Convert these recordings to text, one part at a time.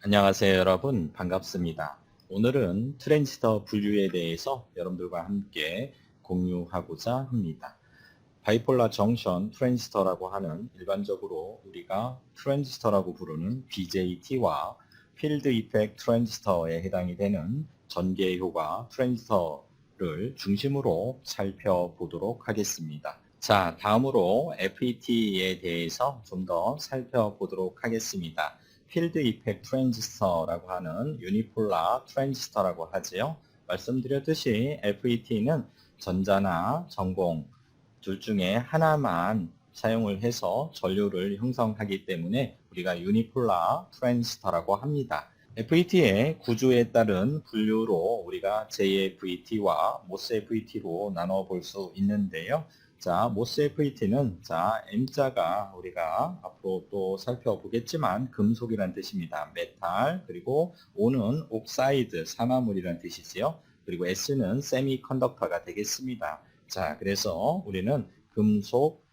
안녕하세요 여러분, 반갑습니다. 오늘은 트랜지스터 분류에 대해서 여러분들과 함께 공유하고자 합니다. 바이폴라 정션 트랜지스터라고 하는 일반적으로 우리가 트랜지스터라고 부르는 BJT와 필드 이펙트 트랜지스터에 해당이 되는 전개 효과 트랜지스터를 중심으로 살펴보도록 하겠습니다. 자, 다음으로 FET에 대해서 좀 더 살펴보도록 하겠습니다. 필드 이펙트 트랜지스터라고 하는 유니폴라 트랜지스터라고 하지요. 말씀드렸듯이 FET는 전자나 전공 둘 중에 하나만 사용을 해서 전류를 형성하기 때문에 우리가 유니폴라 트랜지스터라고 합니다. FET의 구조에 따른 분류로 우리가 JFET와 MOS FET로 나눠 볼 수 있는데요. 자, MOS FET는 M자가 우리가 앞으로 또 살펴보겠지만 금속이란 뜻입니다. 메탈, 그리고 O는 옥사이드, 산화물이란 뜻이지요. 그리고 S는 세미컨덕터가 되겠습니다. 자, 그래서 우리는 금속,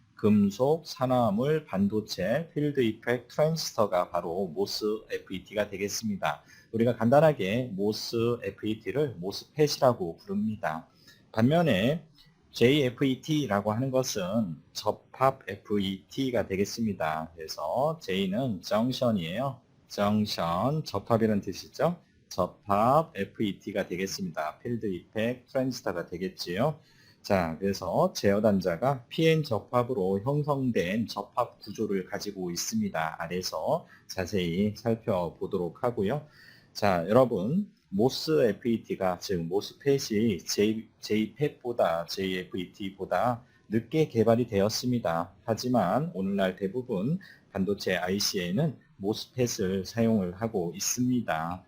산화물, 반도체, 필드 이펙트 트랜지스터가 바로 MOS FET가 되겠습니다. 우리가 간단하게 MOS FET를 MOSFET이라고 부릅니다. 반면에 JFET라고 하는 것은 접합 FET가 되겠습니다. 그래서 J는 정션이에요. 정션, 접합이라는 뜻이죠. 접합 FET가 되겠습니다. 필드 이펙트 트랜지스터가 되겠지요. 자, 그래서 제어 단자가 PN 접합으로 형성된 접합 구조를 가지고 있습니다. 아래서 자세히 살펴보도록 하고요. 자, 여러분, 모스 FET가 즉 모스펫이 JFET보다 늦게 개발이 되었습니다. 하지만 오늘날 대부분 반도체 IC에는 모스펫을 사용을 하고 있습니다.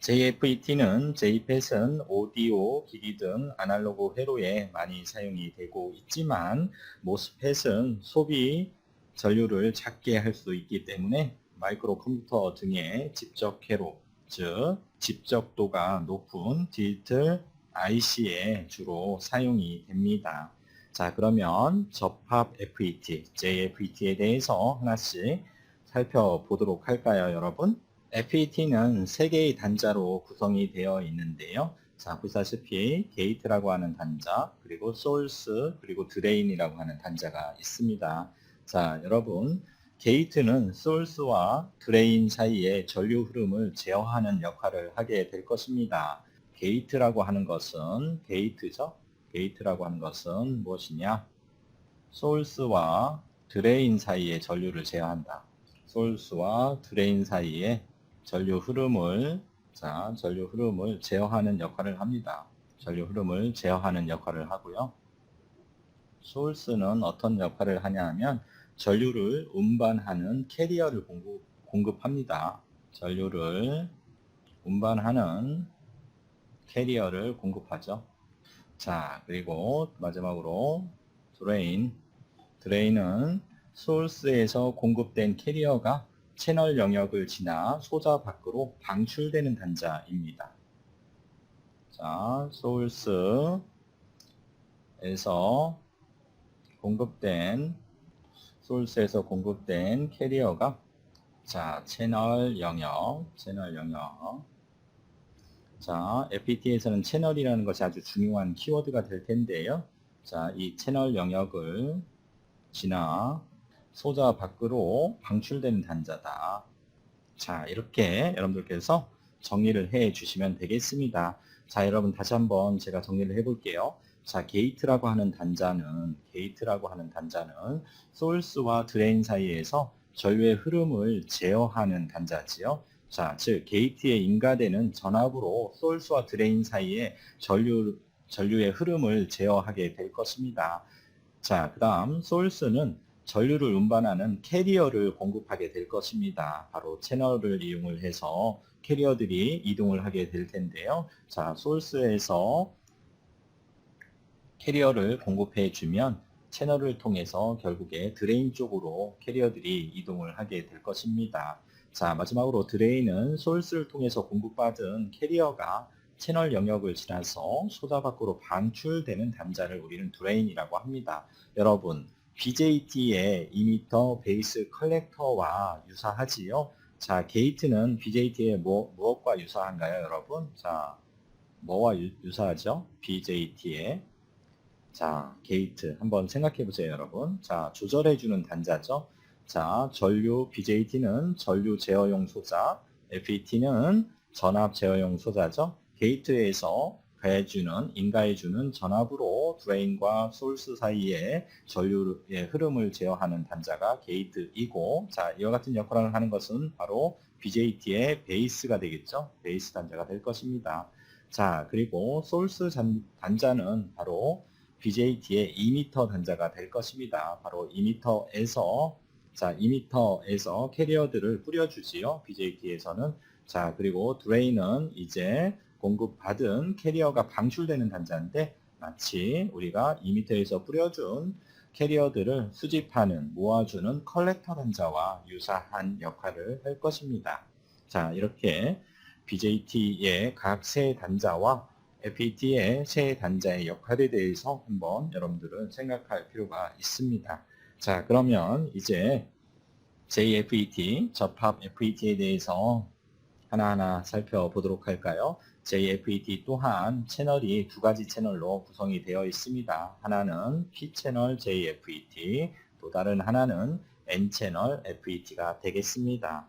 JFET는 JPET은 오디오, 기기 등 아날로그 회로에 많이 사용이 되고 있지만 MOSFET은 소비 전류를 작게 할 수 있기 때문에 마이크로 컴퓨터 등의 집적 회로, 즉 집적도가 높은 디지털 IC에 주로 사용이 됩니다. 자, 그러면 접합 FET, JFET에 대해서 하나씩 살펴보도록 할까요, 여러분? FET는 3개의 단자로 구성이 되어 있는데요. 자, 보시다시피 게이트라고 하는 단자, 그리고 소urce, 그리고 드레인이라고 하는 단자가 있습니다. 자, 여러분, 게이트는 소urce와 드레인 사이의 전류 흐름을 제어하는 역할을 하게 될 것입니다. 게이트라고 하는 것은 게이트죠. 게이트라고 하는 것은 무엇이냐? 소urce와 드레인 사이의 전류를 제어한다. 소urce와 드레인 사이의 전류 흐름을 제어하는 역할을 합니다. 전류 흐름을 제어하는 역할을 하고요. 소urce는 어떤 역할을 하냐 하면 전류를 운반하는 캐리어를 공급합니다. 전류를 운반하는 캐리어를 공급하죠. 자, 그리고 마지막으로 드레인은 소urce에서 공급된 캐리어가 채널 영역을 지나 소자 밖으로 방출되는 단자입니다. 자, 소urce에서 공급된 캐리어가 채널 영역. 자, FET에서는 채널이라는 것이 아주 중요한 키워드가 될 텐데요. 자, 이 채널 영역을 지나 소자 밖으로 방출되는 단자다. 자, 이렇게 여러분들께서 정리를 해 주시면 되겠습니다. 자, 여러분 다시 한번 제가 정리를 해 볼게요. 자, 게이트라고 하는 단자는 소urce와 드레인 사이에서 전류의 흐름을 제어하는 단자지요. 자, 즉 게이트에 인가되는 전압으로 소urce와 드레인 사이에 전류의 흐름을 제어하게 될 것입니다. 자, 그 다음 소urce는 전류를 운반하는 캐리어를 공급하게 될 것입니다. 바로 채널을 이용을 해서 캐리어들이 이동을 하게 될 텐데요. 자, 소urce에서 캐리어를 공급해 주면 채널을 통해서 결국에 드레인 쪽으로 캐리어들이 이동을 하게 될 것입니다. 자, 마지막으로 드레인은 소urce를 통해서 공급받은 캐리어가 채널 영역을 지나서 소자 밖으로 방출되는 단자를 우리는 드레인이라고 합니다. 여러분, BJT의 이미터 베이스 컬렉터와 유사하지요. 자, 게이트는 BJT의 무엇과 유사한가요, 여러분? 자, 뭐와 유사하죠? BJT의. 자, 게이트 한번 생각해 보세요, 여러분. 자, 조절해주는 단자죠. 자, 전류 BJT는 전류 제어용 소자, FET는 전압 제어용 소자죠. 게이트에서 인가해주는 전압으로 드레인과 소스 사이에 전류의 흐름을 제어하는 단자가 게이트이고, 자, 이와 같은 역할을 하는 것은 바로 BJT의 베이스가 되겠죠. 베이스 단자가 될 것입니다. 자, 그리고 소스 단자는 바로 BJT의 2m 단자가 될 것입니다. 바로 2m에서 자, 2m에서 캐리어들을 뿌려주지요. BJT에서는. 자, 그리고 드레인은 이제 공급받은 캐리어가 방출되는 단자인데 마치 우리가 2m에서 뿌려준 캐리어들을 수집하는, 모아주는 컬렉터 단자와 유사한 역할을 할 것입니다. 자, 이렇게 BJT의 각 세 단자와 FET의 세 단자의 역할에 대해서 한번 여러분들은 생각할 필요가 있습니다. 자, 그러면 이제 JFET, 접합 FET에 대해서 하나하나 살펴보도록 할까요? JFET 또한 채널이 두 가지 채널로 구성이 되어 있습니다. 하나는 P채널 JFET, 또 다른 하나는 N채널 FET가 되겠습니다.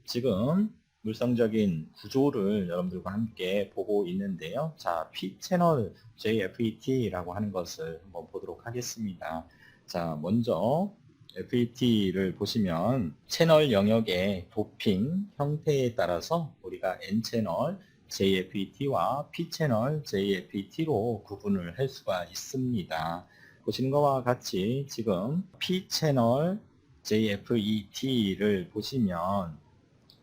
지금 물성적인 구조를 여러분들과 함께 보고 있는데요. 자, P채널 JFET라고 하는 것을 한번 보도록 하겠습니다. 자, 먼저 FET를 보시면 채널 영역의 도핑 형태에 따라서 우리가 N채널 JFET와 P채널 JFET로 구분을 할 수가 있습니다. 보시는 것과 같이 지금 P채널 JFET를 보시면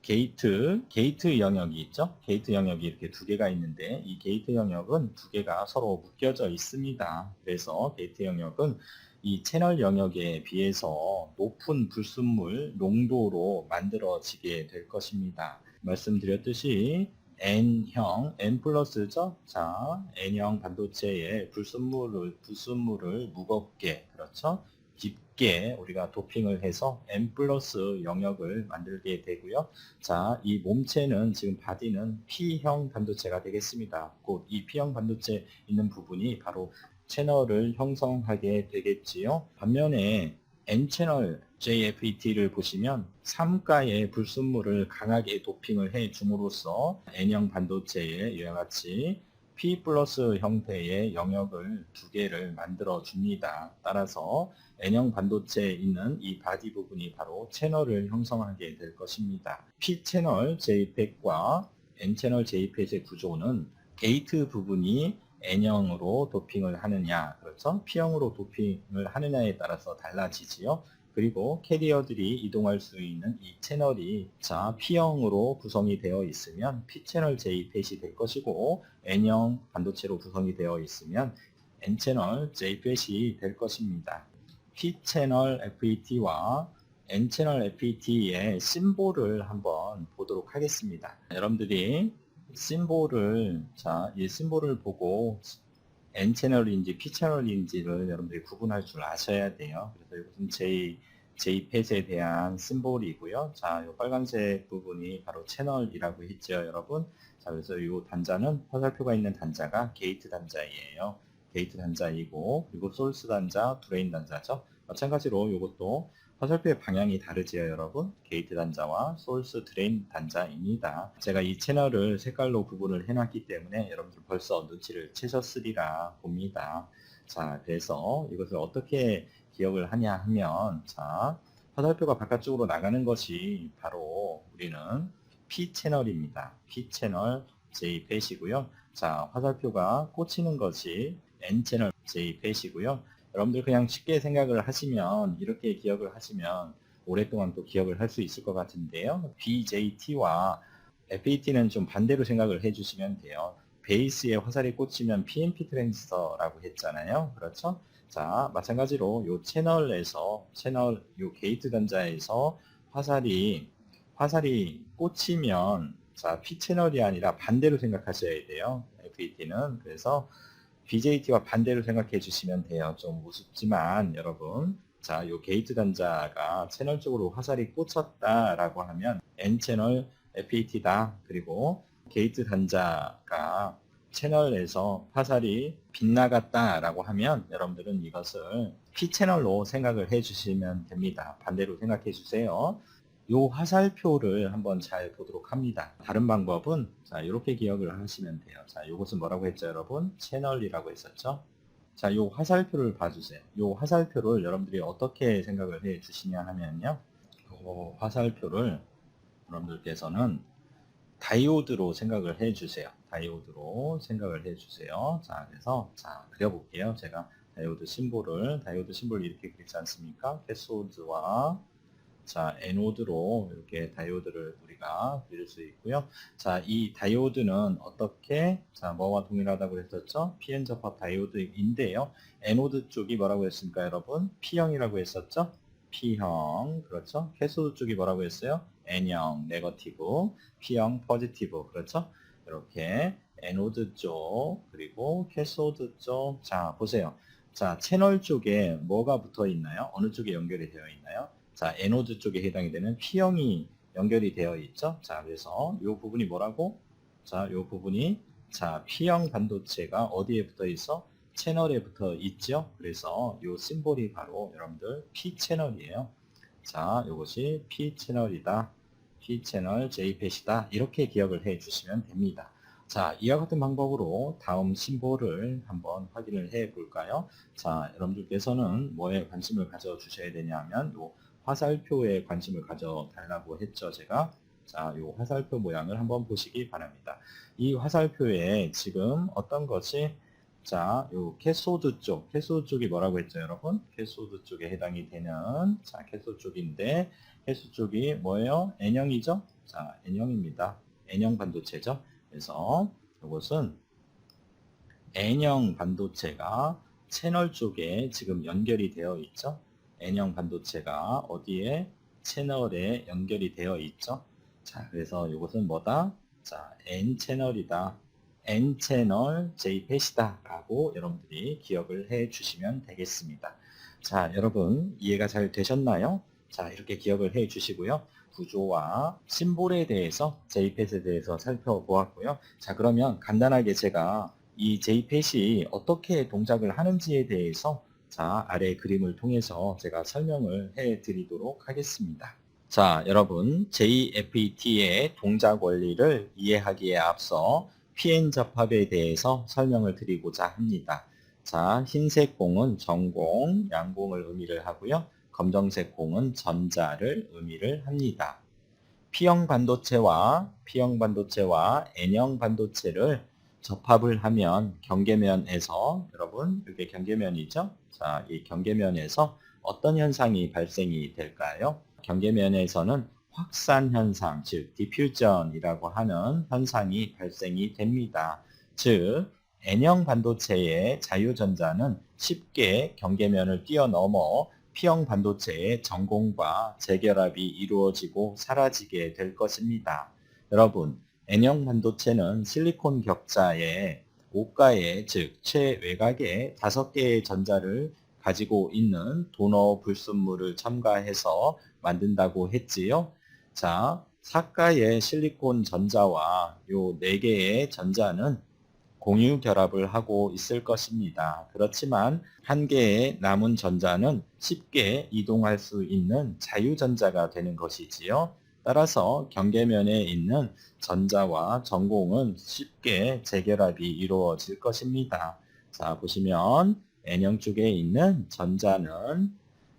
게이트 영역이 있죠? 게이트 영역이 이렇게 두 개가 있는데 이 게이트 영역은 두 개가 서로 묶여져 있습니다. 그래서 게이트 영역은 이 채널 영역에 비해서 높은 불순물 농도로 만들어지게 될 것입니다. 말씀드렸듯이 N형, N 플러스죠? 자, N형 반도체의 불순물을 무겁게, 그렇죠? 깊게 우리가 도핑을 해서 N 플러스 영역을 만들게 되고요. 자, 이 몸체는 지금 바디는 P형 반도체가 되겠습니다. 곧 이 P형 반도체 있는 부분이 바로 채널을 형성하게 되겠지요. 반면에 N채널 JFET를 보시면 3가의 불순물을 강하게 도핑을 해 줌으로써 N형 반도체에 이와 같이 P 플러스 형태의 영역을 두 개를 만들어 줍니다. 따라서 N형 반도체에 있는 이 바디 부분이 바로 채널을 형성하게 될 것입니다. P채널 JPET과 N채널 JPET의 구조는 게이트 부분이 N형으로 도핑을 하느냐, 그렇죠? P형으로 도핑을 하느냐에 따라서 달라지지요. 그리고 캐리어들이 이동할 수 있는 이 채널이 자 P형으로 구성이 되어 있으면 P채널 JPET이 될 것이고 N형 반도체로 구성이 되어 있으면 N채널 JPET이 될 것입니다. P채널 FET와 N채널 FET의 심볼을 한번 보도록 하겠습니다. 여러분들이 이 심볼을 보고 N채널인지 P채널인지를 여러분들이 구분할 줄 아셔야 돼요. 그래서 이것은 JPET에 대한 심볼이고요. 자, 이 빨간색 부분이 바로 채널이라고 했죠, 여러분. 자, 그래서 이 단자는 화살표가 있는 단자가 게이트 단자이에요. 게이트 단자이고, 그리고 소스 단자, 드레인 단자죠. 마찬가지로 이것도 화살표의 방향이 다르지요, 여러분. 게이트 단자와 소스 드레인 단자입니다. 제가 이 채널을 색깔로 구분을 해놨기 때문에 여러분들 벌써 눈치를 채셨으리라 봅니다. 자, 그래서 이것을 어떻게 기억을 하냐 하면, 자, 화살표가 바깥쪽으로 나가는 것이 바로 우리는 P채널입니다. P채널 JPET이고요. 자, 화살표가 꽂히는 것이 N채널 JPET이고요. 여러분들 그냥 쉽게 생각을 하시면, 이렇게 기억을 하시면 오랫동안 또 기억을 할 수 있을 것 같은데요. BJT와 FET는 좀 반대로 생각을 해주시면 돼요. 베이스에 화살이 꽂히면 PNP 트랜지스터라고 했잖아요. 그렇죠? 자, 마찬가지로 요 요 게이트 단자에서 화살이 꽂히면, 자, P채널이 아니라 반대로 생각하셔야 돼요. FET는. 그래서 BJT와 반대로 생각해 주시면 돼요. 좀 우습지만, 여러분. 자, 요 게이트 단자가 채널 쪽으로 화살이 꽂혔다라고 하면 N채널 FET다. 그리고 게이트 단자가 채널에서 화살이 빗나갔다라고 하면 여러분들은 이것을 P채널로 생각을 해주시면 됩니다. 반대로 생각해 주세요. 요 화살표를 한번 잘 보도록 합니다. 다른 방법은 자, 이렇게 기억을 하시면 돼요. 자, 이것은 뭐라고 했죠, 여러분? 채널이라고 했었죠? 자, 요 화살표를 봐주세요. 요 화살표를 여러분들이 어떻게 생각을 해 주시냐 하면요. 요 화살표를 여러분들께서는 다이오드로 생각을 해 주세요. 다이오드로 생각을 해 주세요. 자, 그래서 자, 그려볼게요. 제가 다이오드 심볼을 이렇게 그리지 않습니까? 캐소드와 자, 에노드로 이렇게 다이오드를 우리가 그릴 수 있고요. 자, 이 다이오드는 어떻게, 자, 뭐와 동일하다고 했었죠? PN 접합 다이오드인데요. 에노드 쪽이 뭐라고 했습니까, 여러분? P형이라고 했었죠? P형, 그렇죠? 캐소드 쪽이 뭐라고 했어요? N형, 네거티브, P형, 포지티브, 그렇죠? 이렇게 에노드 쪽, 그리고 캐소드 쪽, 자, 보세요. 자, 채널 쪽에 뭐가 붙어 있나요? 어느 쪽에 연결이 되어 있나요? 자, 에노드 쪽에 해당이 되는 P형이 연결이 되어 있죠. 자, 그래서 이 부분이 뭐라고? 자, 이 부분이 자, P형 반도체가 어디에 붙어 있어? 채널에 붙어 있죠. 그래서 이 심볼이 바로 여러분들 P 채널이에요. 자, 이것이 P 채널이다. P 채널 JPET이다. 이렇게 기억을 해 주시면 됩니다. 자, 이와 같은 방법으로 다음 심볼을 한번 확인을 해 볼까요? 자, 여러분들께서는 뭐에 관심을 가져 주셔야 되냐면 요 화살표에 관심을 가져달라고 했죠, 제가. 자, 이 화살표 모양을 한번 보시기 바랍니다. 이 화살표에 지금 어떤 것이, 자, 요 캐소드 쪽이 뭐라고 했죠, 여러분? 캐소드 쪽에 해당이 되는, 자, 캐소드 쪽인데, 캐소드 쪽이 뭐예요? N형이죠? 자, N형입니다. N형 반도체죠? 그래서 이것은 N형 반도체가 채널 쪽에 지금 연결이 되어 있죠? N형 반도체가 어디에? 채널에 연결이 되어 있죠? 자, 그래서 이것은 뭐다? 자, N채널이다. N채널 JPET이다. 라고 여러분들이 기억을 해 주시면 되겠습니다. 자, 여러분 이해가 잘 되셨나요? 자, 이렇게 기억을 해 주시고요. 구조와 심볼에 대해서 JPET에 대해서 살펴보았고요. 자, 그러면 간단하게 제가 이 JPET이 어떻게 동작을 하는지에 대해서 자, 아래 그림을 통해서 제가 설명을 해 드리도록 하겠습니다. 자, 여러분 JFET의 동작 원리를 이해하기에 앞서 PN 접합에 대해서 설명을 드리고자 합니다. 자, 흰색 공은 전공, 양공을 의미를 하고요. 검정색 공은 전자를 의미를 합니다. P형 반도체와 N형 반도체를 접합을 하면 경계면에서, 여러분 이게 경계면이죠? 자, 이 경계면에서 어떤 현상이 발생이 될까요? 경계면에서는 확산 현상, 즉 디퓨전이라고 하는 현상이 발생이 됩니다. 즉 N형 반도체의 자유전자는 쉽게 경계면을 뛰어넘어 P형 반도체의 전공과 재결합이 이루어지고 사라지게 될 것입니다. 여러분, N형 반도체는 실리콘 격자의 옷가에, 즉 최외곽에 5개의 전자를 가지고 있는 도너 불순물을 첨가해서 만든다고 했지요. 자, 삭가의 실리콘 전자와 요 4개의 전자는 공유 결합을 하고 있을 것입니다. 그렇지만 한 개의 남은 전자는 쉽게 이동할 수 있는 자유전자가 되는 것이지요. 따라서 경계면에 있는 전자와 전공은 쉽게 재결합이 이루어질 것입니다. 자, 보시면 N형 쪽에 있는 전자는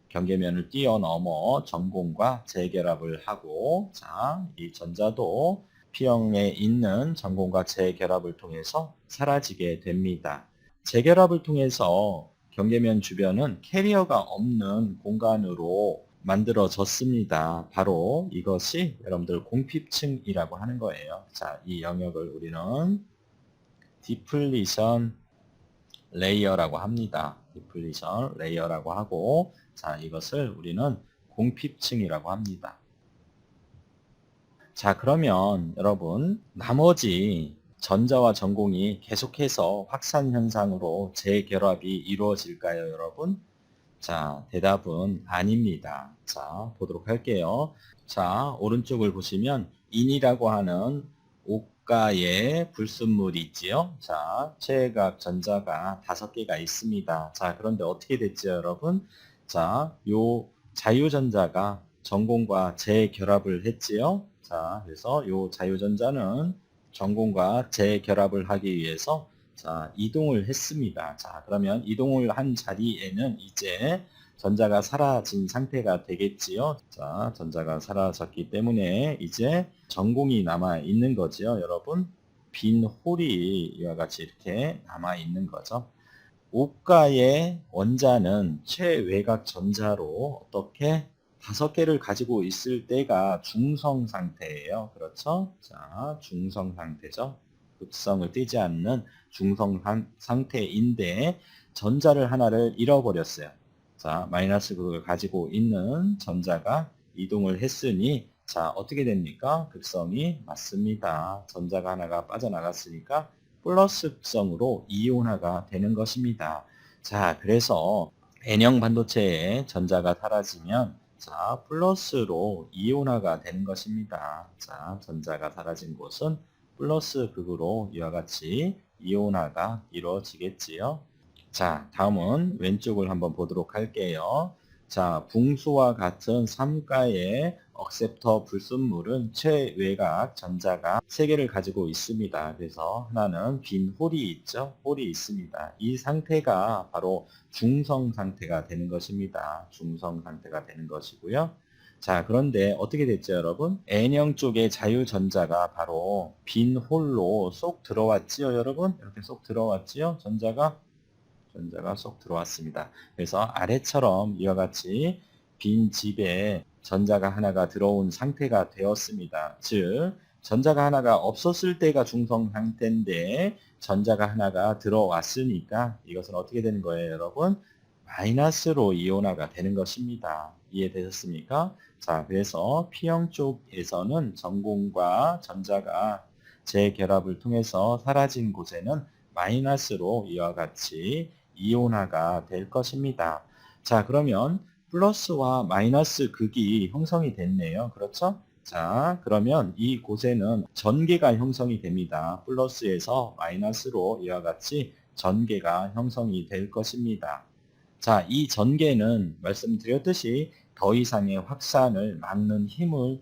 경계면을 뛰어넘어 전공과 재결합을 하고, 자, 이 전자도 P형에 있는 전공과 재결합을 통해서 사라지게 됩니다. 재결합을 통해서 경계면 주변은 캐리어가 없는 공간으로 만들어졌습니다. 바로 이것이 여러분들 공핍층이라고 하는 거예요. 자, 이 영역을 우리는 디플리션 레이어라고 합니다. 디플리션 레이어라고 하고, 자, 이것을 우리는 공핍층이라고 합니다. 자, 그러면 여러분 나머지 전자와 전공이 계속해서 확산 현상으로 재결합이 이루어질까요, 여러분? 자, 대답은 아닙니다. 자, 보도록 할게요. 자, 오른쪽을 보시면 인이라고 하는 옷가에 불순물이 있지요. 자, 최외각 전자가 5개가 있습니다. 자, 그런데 어떻게 됐죠, 여러분? 자, 요 자유전자가 전공과 재결합을 했지요. 자, 그래서 요 자유전자는 전공과 재결합을 하기 위해서 자, 이동을 했습니다. 자, 그러면 이동을 한 자리에는 이제 전자가 사라진 상태가 되겠지요. 자, 전자가 사라졌기 때문에 이제 전공이 남아 있는 거지요, 여러분. 빈 홀이 이와 같이 이렇게 남아 있는 거죠. 옷가의 원자는 최외곽 전자로 어떻게 5개를 가지고 있을 때가 중성 상태예요. 그렇죠? 자, 중성 상태죠. 극성을 띠지 않는 중성 상태인데 전자를 하나를 잃어버렸어요. 자, 마이너스 극을 가지고 있는 전자가 이동을 했으니 자, 어떻게 됩니까? 극성이 맞습니다. 전자가 하나가 빠져나갔으니까 플러스 극성으로 이온화가 되는 것입니다. 자, 그래서 N형 반도체에 전자가 사라지면 자, 플러스로 이온화가 되는 것입니다. 자, 전자가 사라진 곳은 플러스 극으로 이와 같이 이온화가 이루어지겠지요. 자, 다음은 왼쪽을 한번 보도록 할게요. 자, 붕수와 같은 삼가의 억셉터 불순물은 최외곽 전자가 3개를 가지고 있습니다. 그래서 하나는 빈 홀이 있죠. 홀이 있습니다. 이 상태가 바로 중성 상태가 되는 것입니다. 중성 상태가 되는 것이고요. 자, 그런데 어떻게 됐죠, 여러분? N형 쪽의 자유전자가 바로 빈 홀로 쏙 들어왔지요, 여러분? 이렇게 쏙 들어왔지요, 전자가 쏙 들어왔습니다. 그래서 아래처럼 이와 같이 빈 집에 전자가 하나가 들어온 상태가 되었습니다. 즉, 전자가 하나가 없었을 때가 중성 상태인데 전자가 하나가 들어왔으니까 이것은 어떻게 되는 거예요, 여러분? 마이너스로 이온화가 되는 것입니다. 이해되셨습니까? 자, 그래서 P형 쪽에서는 전공과 전자가 재결합을 통해서 사라진 곳에는 마이너스로 이와 같이 이온화가 될 것입니다. 자, 그러면 플러스와 마이너스 극이 형성이 됐네요. 그렇죠? 자, 그러면 이 곳에는 전개가 형성이 됩니다. 플러스에서 마이너스로 이와 같이 전개가 형성이 될 것입니다. 자, 이 전개는 말씀드렸듯이 더 이상의 확산을 막는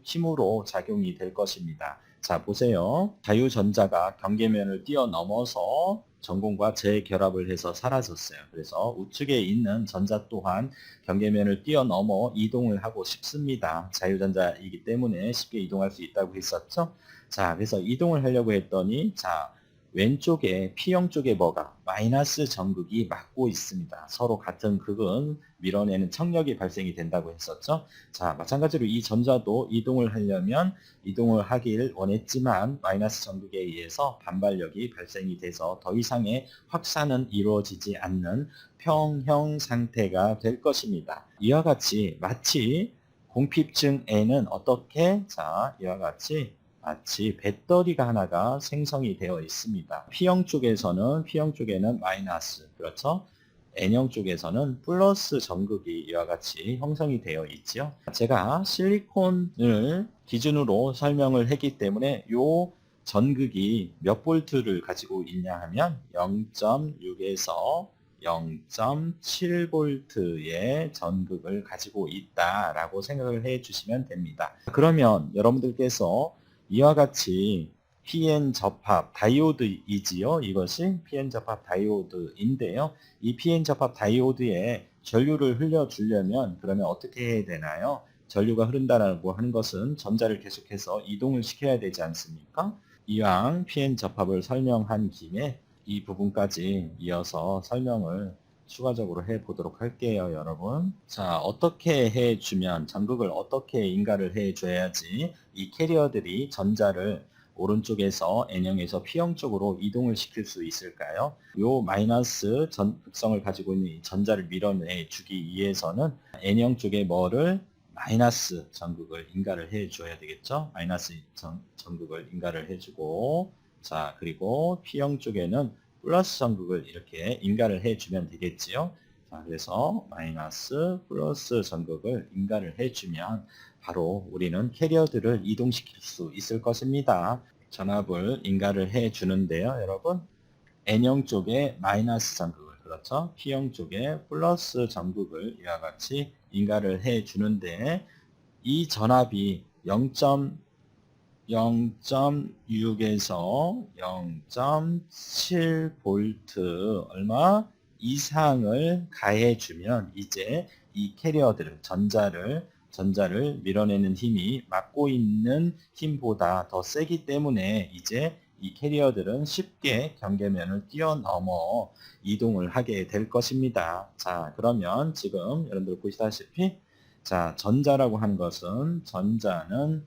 힘으로 작용이 될 것입니다. 자, 보세요. 자유전자가 경계면을 뛰어넘어서 전공과 재결합을 해서 사라졌어요. 그래서 우측에 있는 전자 또한 경계면을 뛰어넘어 이동을 하고 싶습니다. 자유전자이기 때문에 쉽게 이동할 수 있다고 했었죠. 자, 그래서 이동을 하려고 했더니 자, 왼쪽에 P형 쪽에 뭐가 마이너스 전극이 막고 있습니다. 서로 같은 극은 밀어내는 청력이 발생이 된다고 했었죠. 자, 마찬가지로 이 전자도 이동을 하려면 이동을 하길 원했지만 마이너스 전극에 의해서 반발력이 발생이 돼서 더 이상의 확산은 이루어지지 않는 평형 상태가 될 것입니다. 이와 같이 마치 공핍층 N은 어떻게? 자, 이와 같이 마치 배터리가 하나가 생성이 되어 있습니다. P형 쪽에는 마이너스, 그렇죠? N형 쪽에서는 플러스 전극이 이와 같이 형성이 되어 있죠. 제가 실리콘을 기준으로 설명을 했기 때문에 이 전극이 몇 볼트를 가지고 있냐 하면 0.6에서 0.7V의 전극을 가지고 있다라고 생각을 해 주시면 됩니다. 그러면 여러분들께서 이와 같이 PN 접합 다이오드이지요. 이것이 PN 접합 다이오드인데요. 이 PN 접합 다이오드에 전류를 흘려주려면 그러면 어떻게 해야 되나요? 전류가 흐른다라고 하는 것은 전자를 계속해서 이동을 시켜야 되지 않습니까? 이왕 PN 접합을 설명한 김에 이 부분까지 이어서 설명을 추가적으로 해 보도록 할게요, 여러분. 자, 어떻게 해주면, 전극을 어떻게 인가를 해줘야지 이 캐리어들이 전자를 오른쪽에서 N형에서 P형 쪽으로 이동을 시킬 수 있을까요? 요 마이너스 극성을 가지고 있는 이 전자를 밀어내 주기 위해서는 N형 쪽에 뭐를 마이너스 전극을 인가를 해줘야 되겠죠? 마이너스 전극을 인가를 해주고 자, 그리고 P형 쪽에는 플러스 전극을 이렇게 인가를 해주면 되겠지요. 자, 그래서 마이너스 플러스 전극을 인가를 해주면 바로 우리는 캐리어들을 이동시킬 수 있을 것입니다. 전압을 인가를 해주는데요, 여러분. N형 쪽에 마이너스 전극을, 그렇죠? P형 쪽에 플러스 전극을 이와 같이 인가를 해주는데 이 전압이 0.6에서 0.7V 얼마 이상을 가해주면 이제 이 캐리어들을 전자를 밀어내는 힘이 막고 있는 힘보다 더 세기 때문에 이제 이 캐리어들은 쉽게 경계면을 뛰어넘어 이동을 하게 될 것입니다. 자, 그러면 지금 여러분들 보시다시피 자, 전자라고 하는 것은 전자는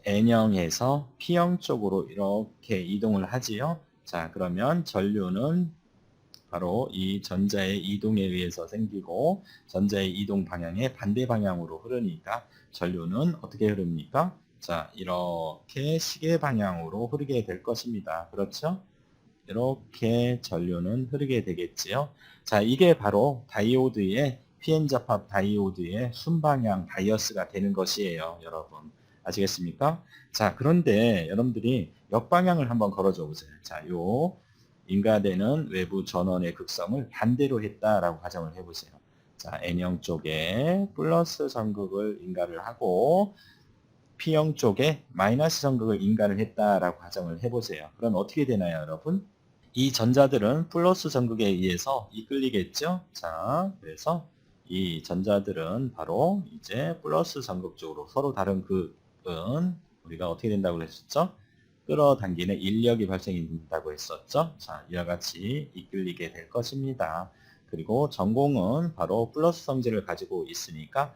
N형에서 P형 쪽으로 이렇게 이동을 하지요. 자, 그러면 전류는 바로 이 전자의 이동에 의해서 생기고 전자의 이동 방향의 반대 방향으로 흐르니까 전류는 어떻게 흐릅니까? 자, 이렇게 시계 방향으로 흐르게 될 것입니다. 그렇죠? 이렇게 전류는 흐르게 되겠지요. 자, 이게 바로 다이오드의 PN 접합 다이오드의 순방향 바이어스가 되는 것이에요, 여러분. 아시겠습니까? 자, 그런데 여러분들이 역방향을 한번 걸어줘 보세요. 자, 요 인가되는 외부 전원의 극성을 반대로 했다라고 가정을 해보세요. 자, N형 쪽에 플러스 전극을 인가를 하고 P형 쪽에 마이너스 전극을 인가를 했다라고 가정을 해보세요. 그럼 어떻게 되나요, 여러분? 이 전자들은 플러스 전극에 의해서 이끌리겠죠? 자, 그래서 이 전자들은 바로 이제 플러스 전극 쪽으로 서로 다른 극은 우리가 어떻게 된다고 했었죠? 끌어당기는 인력이 발생이 된다고 했었죠? 자, 이와 같이 이끌리게 될 것입니다. 그리고 전공은 바로 플러스 성질을 가지고 있으니까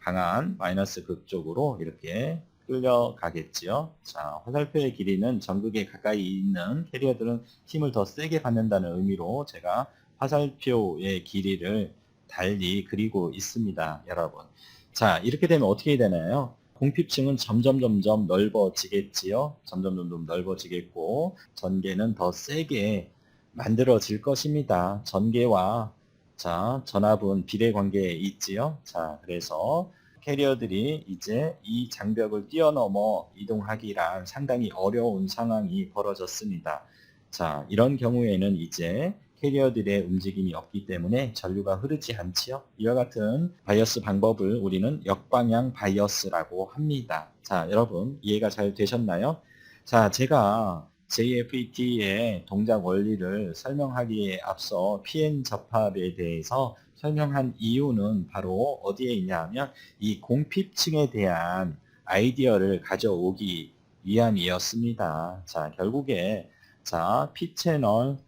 강한 마이너스 극 쪽으로 이렇게 끌려가겠지요. 자, 화살표의 길이는 전극에 가까이 있는 캐리어들은 힘을 더 세게 받는다는 의미로 제가 화살표의 길이를 달리 그리고 있습니다, 여러분. 자, 이렇게 되면 어떻게 되나요? 공핍층은 점점 넓어지겠지요. 점점 넓어지겠고 전개는 더 세게 만들어질 것입니다. 전개와 자, 전압은 비례 관계에 있지요. 자, 그래서 캐리어들이 이제 이 장벽을 뛰어넘어 이동하기란 상당히 어려운 상황이 벌어졌습니다. 자, 이런 경우에는 이제 캐리어들의 움직임이 없기 때문에 전류가 흐르지 않지요. 이와 같은 바이어스 방법을 우리는 역방향 바이어스라고 합니다. 자, 여러분 이해가 잘 되셨나요? 자, 제가 JFET의 동작 원리를 설명하기에 앞서 PN 접합에 대해서 설명한 이유는 바로 어디에 있냐 하면 이 공핍층에 대한 아이디어를 가져오기 위함이었습니다. 자, 결국에 자, P채널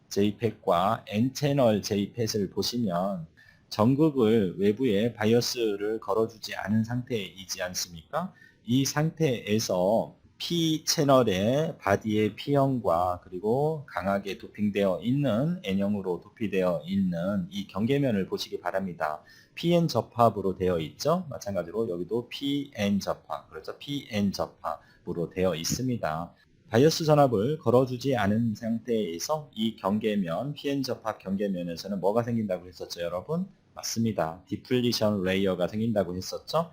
JPEG과 N채널 JPEG을 보시면 전극을 외부에 바이어스를 걸어주지 않은 상태이지 않습니까? 이 상태에서 P 채널의 바디의 P형과 그리고 강하게 도핑되어 있는 N형으로 도피되어 있는 이 경계면을 보시기 바랍니다. PN 접합으로 되어 있죠. 마찬가지로 여기도 PN 접합, 그렇죠? PN 접합으로 되어 있습니다. 바이어스 전압을 걸어주지 않은 상태에서 이 경계면, PN 접합 경계면에서는 뭐가 생긴다고 했었죠, 여러분? 맞습니다. 디플리션 레이어가 생긴다고 했었죠?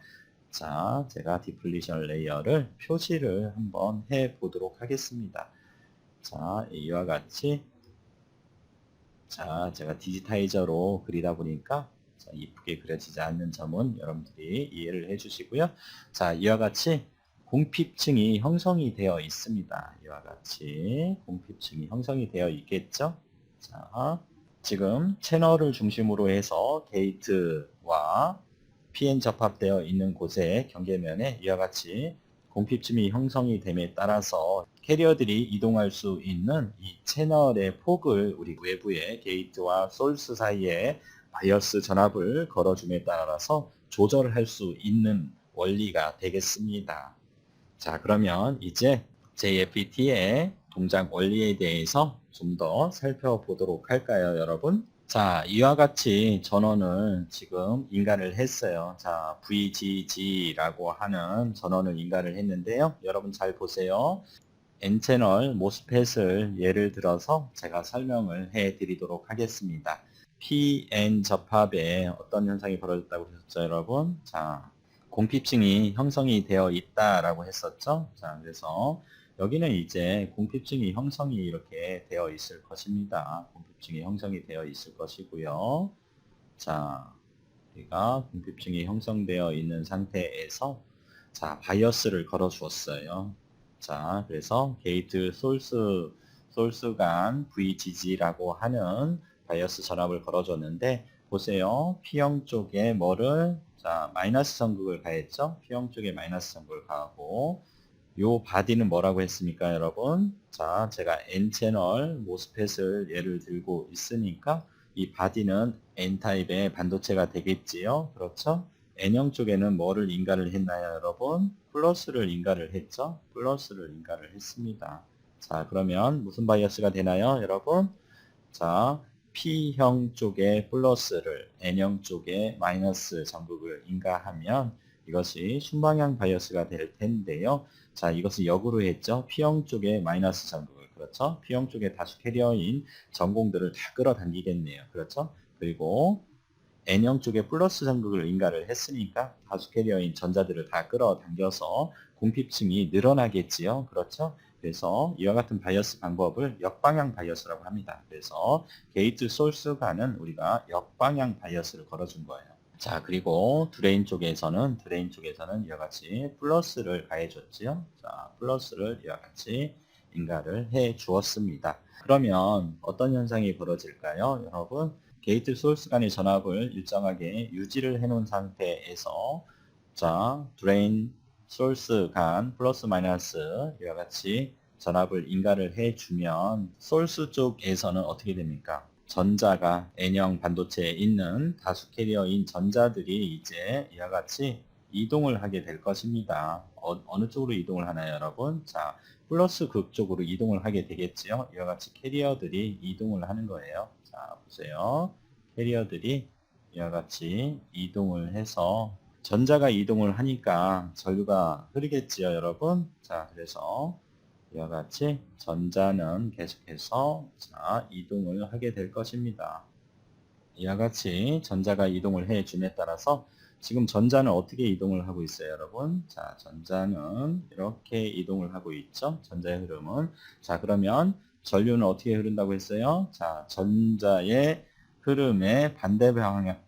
자, 제가 디플리션 레이어를 표시를 한번 해 보도록 하겠습니다. 자, 이와 같이 자, 제가 디지타이저로 그리다 보니까 자, 이쁘게 그려지지 않는 점은 여러분들이 이해를 해 주시고요. 자, 이와 같이 공핍층이 형성이 되어 있습니다. 이와 같이 공핍층이 형성이 되어 있겠죠? 자, 지금 채널을 중심으로 해서 게이트와 PN 접합되어 있는 곳의 경계면에 이와 같이 공핍층이 형성이 됨에 따라서 캐리어들이 이동할 수 있는 이 채널의 폭을 우리 외부의 게이트와 소스 사이에 바이어스 전압을 걸어줌에 따라서 조절할 수 있는 원리가 되겠습니다. 자, 그러면 이제 JFET의 동작 원리에 대해서 좀 더 살펴보도록 할까요, 여러분? 자, 이와 같이 전원을 지금 인가를 했어요. 자, VGG라고 하는 전원을 인가를 했는데요. 여러분 잘 보세요. N채널 모스펫을 예를 들어서 제가 설명을 해 드리도록 하겠습니다. PN 접합에 어떤 현상이 벌어졌다고 했었죠, 여러분? 자, 공핍층이 형성이 되어 있다라고 했었죠? 자, 그래서 여기는 이제 공핍층이 형성이 이렇게 되어 있을 것입니다. 공핍층이 형성이 되어 있을 것이고요. 자, 우리가 공핍층이 형성되어 있는 상태에서 자, 바이어스를 걸어 주었어요. 자, 그래서 게이트 솔스 간 VGG라고 하는 바이어스 전압을 걸어줬는데 보세요. P형 쪽에 뭐를 자 마이너스 전극을 가했죠. P형 쪽에 마이너스 전극을 가하고 요 바디는 뭐라고 했습니까, 여러분? 자, 제가 N채널 모스펫을 예를 들고 있으니까 이 바디는 N타입의 반도체가 되겠지요. 그렇죠? N형 쪽에는 뭐를 인가를 했나요, 여러분? 플러스를 인가를 했죠? 플러스를 인가를 했습니다. 자, 그러면 무슨 바이어스가 되나요, 여러분? 자, P형 쪽에 플러스를 N형 쪽에 마이너스 전극을 인가하면 이것이 순방향 바이어스가 될 텐데요. 자, 이것을 역으로 했죠. P형 쪽에 마이너스 전극을. 그렇죠? P형 쪽에 다수 캐리어인 전공들을 다 끌어당기겠네요. 그렇죠? 그리고 N형 쪽에 플러스 전극을 인가를 했으니까 다수 캐리어인 전자들을 다 끌어당겨서 공핍층이 늘어나겠지요. 그렇죠? 그래서 이와 같은 바이어스 방법을 역방향 바이어스라고 합니다. 그래서 게이트 소스 간은 우리가 역방향 바이어스를 걸어준 거예요. 자, 그리고 드레인 쪽에서는 이와 같이 플러스를 가해줬지요. 자, 플러스를 이와 같이 인가를 해 주었습니다. 그러면 어떤 현상이 벌어질까요? 여러분, 게이트 소스 간의 전압을 일정하게 유지를 해 놓은 상태에서 자, 드레인 소스 간 플러스 마이너스 이와 같이 전압을 인가를 해주면 소스 쪽에서는 어떻게 됩니까? 전자가 N형 반도체에 있는 다수 캐리어인 전자들이 이제 이와 같이 이동을 하게 될 것입니다. 어느 쪽으로 이동을 하나요, 여러분? 자, 플러스 극 쪽으로 이동을 하게 되겠지요. 이와 같이 캐리어들이 이동을 하는 거예요. 자, 보세요. 캐리어들이 이와 같이 이동을 해서 전자가 이동을 하니까 전류가 흐르겠지요, 여러분. 자, 그래서 이와 같이 전자는 계속해서 자, 이동을 하게 될 것입니다. 이와 같이 전자가 이동을 해 줌에 따라서 지금 전자는 어떻게 이동을 하고 있어요, 여러분? 자, 전자는 이렇게 이동을 하고 있죠. 전자의 흐름은. 자, 그러면 전류는 어떻게 흐른다고 했어요? 자, 전자의 흐름의 반대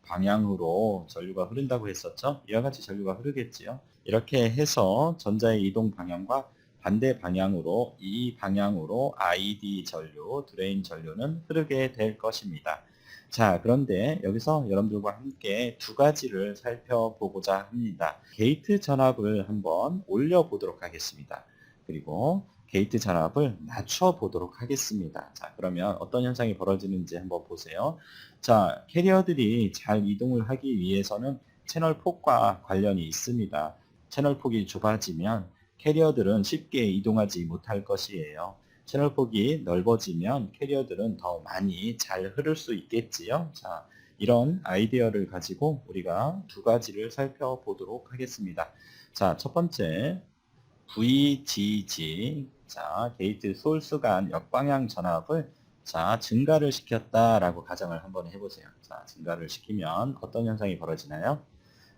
방향으로 전류가 흐른다고 했었죠. 이와 같이 전류가 흐르겠지요. 이렇게 해서 전자의 이동 방향과 반대 방향으로 이 방향으로 ID 전류, 드레인 전류는 흐르게 될 것입니다. 자, 그런데 여기서 여러분들과 함께 두 가지를 살펴보고자 합니다. 게이트 전압을 한번 올려보도록 하겠습니다. 그리고 게이트 전압을 낮춰보도록 하겠습니다. 자, 그러면 어떤 현상이 벌어지는지 한번 보세요. 자, 캐리어들이 잘 이동을 하기 위해서는 채널 폭과 관련이 있습니다. 채널 폭이 좁아지면 캐리어들은 쉽게 이동하지 못할 것이에요. 채널 폭이 넓어지면 캐리어들은 더 많이 잘 흐를 수 있겠지요. 자, 이런 아이디어를 가지고 우리가 두 가지를 살펴보도록 하겠습니다. 자, 첫 번째 VGG 자, 게이트 소스 간 역방향 전압을 자, 증가를 시켰다라고 가정을 한번 해보세요. 자, 증가를 시키면 어떤 현상이 벌어지나요?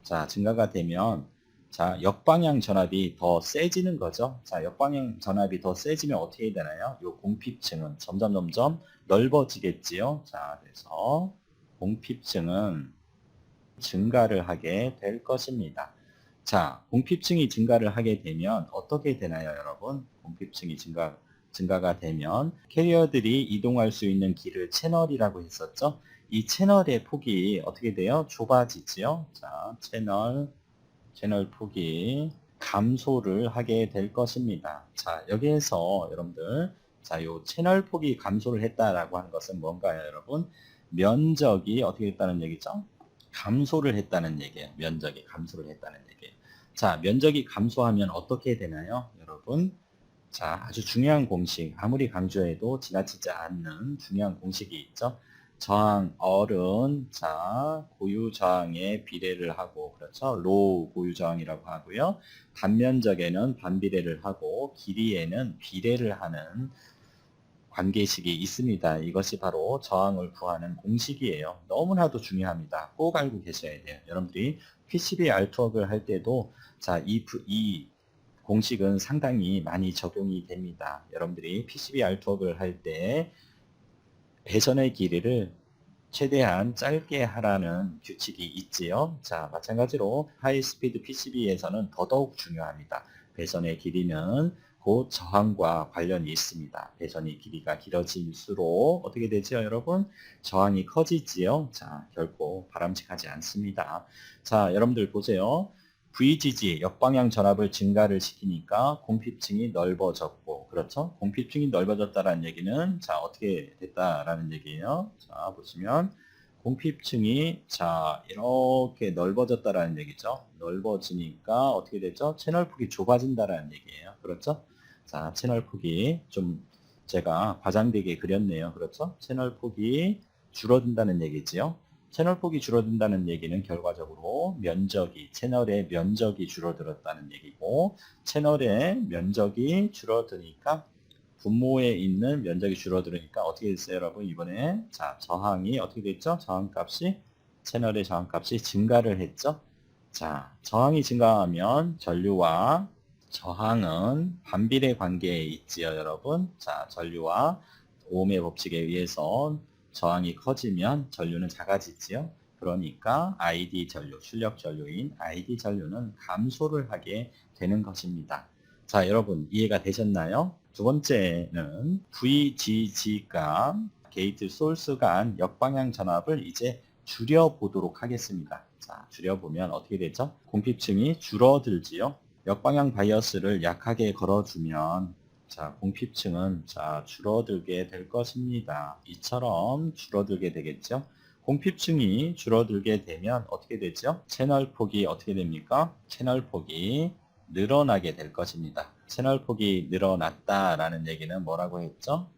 자, 증가가 되면 자, 역방향 전압이 더 세지는 거죠. 자, 역방향 전압이 더 세지면 어떻게 되나요? 요 공핍층은 점점 넓어지겠지요. 자, 그래서 공핍층은 증가를 하게 될 것입니다. 자, 공핍층이 증가를 하게 되면 어떻게 되나요, 여러분? 공핍층이 증가가 되면 캐리어들이 이동할 수 있는 길을 채널이라고 했었죠. 이 채널의 폭이 어떻게 돼요? 좁아지지요. 자, 채널 폭이 감소를 하게 될 것입니다. 자, 여기에서 여러분들, 자, 요 채널 폭이 감소를 했다라고 하는 것은 뭔가요, 여러분? 면적이 어떻게 했다는 얘기죠? 감소를 했다는 얘기예요. 면적이 감소를 했다는 얘기예요. 자, 면적이 감소하면 어떻게 되나요, 여러분? 자, 아주 중요한 공식, 아무리 강조해도 지나치지 않는 중요한 공식이 있죠. 저항 R은 자 고유 저항에 비례를 하고 그렇죠. 로 고유 저항이라고 하고요. 단면적에는 반비례를 하고 길이에는 비례를 하는 관계식이 있습니다. 이것이 바로 저항을 구하는 공식이에요. 너무나도 중요합니다. 꼭 알고 계셔야 돼요. 여러분들이 PCB 알투웍을 할 때도 자, 이 공식은 상당히 많이 적용이 됩니다. 여러분들이 PCB 알투웍을 할 때 배선의 길이를 최대한 짧게 하라는 규칙이 있지요. 자, 마찬가지로 하이스피드 PCB에서는 더더욱 중요합니다. 배선의 길이는 곧 저항과 관련이 있습니다. 배선의 길이가 길어질수록 어떻게 되죠, 여러분? 저항이 커지지요. 자, 결코 바람직하지 않습니다. 자, 여러분들 보세요. VGG, 역방향 전압을 증가를 시키니까 공핍층이 넓어졌고, 그렇죠? 공핍층이 넓어졌다는 얘기는, 자, 어떻게 됐다라는 얘기예요? 자, 보시면, 공핍층이, 자, 이렇게 넓어졌다라는 얘기죠. 넓어지니까 어떻게 되죠? 채널 폭이 좁아진다라는 얘기예요. 그렇죠? 자, 채널 폭이 좀 제가 과장되게 그렸네요. 그렇죠? 채널 폭이 줄어든다는 얘기지요. 채널 폭이 줄어든다는 얘기는 결과적으로 채널의 면적이 줄어들었다는 얘기고, 채널의 면적이 줄어드니까 분모에 있는 면적이 줄어들으니까 어떻게 됐어요, 여러분? 이번에 자, 저항이 어떻게 됐죠? 채널의 저항값이 증가를 했죠. 자, 저항이 증가하면 전류와 저항은 반비례 관계에 있지요, 여러분. 자, 전류와 오음의 법칙에 의해서 저항이 커지면 전류는 작아지지요. 그러니까 ID 전류, 출력 전류인 ID 전류는 감소를 하게 되는 것입니다. 자, 여러분 이해가 되셨나요? 두 번째는 VGG가 게이트 소스 간 역방향 전압을 이제 줄여보도록 하겠습니다. 자, 줄여보면 어떻게 되죠? 공핍층이 줄어들지요. 역방향 바이어스를 약하게 걸어주면 자, 공핍층은 자, 줄어들게 될 것입니다. 이처럼 줄어들게 되겠죠. 공핍층이 줄어들게 되면 어떻게 되죠? 채널 폭이 어떻게 됩니까? 채널 폭이 늘어나게 될 것입니다. 채널 폭이 늘어났다라는 얘기는 뭐라고 했죠?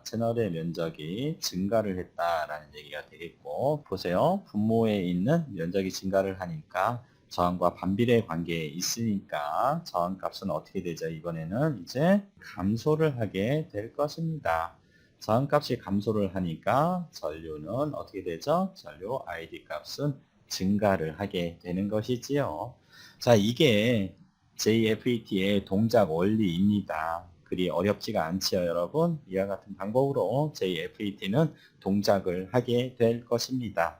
채널의 면적이 증가를 했다라는 얘기가 되겠고, 보세요. 분모에 있는 면적이 증가를 하니까 저항과 반비례 관계에 있으니까 저항값은 어떻게 되죠? 이번에는 이제 감소를 하게 될 것입니다. 저항값이 감소를 하니까 전류는 어떻게 되죠? 전류 ID 값은 증가를 하게 되는 것이지요. 자, 이게 JFET의 동작 원리입니다. 그리 어렵지가 않지요, 여러분. 이와 같은 방법으로 JFET는 동작을 하게 될 것입니다.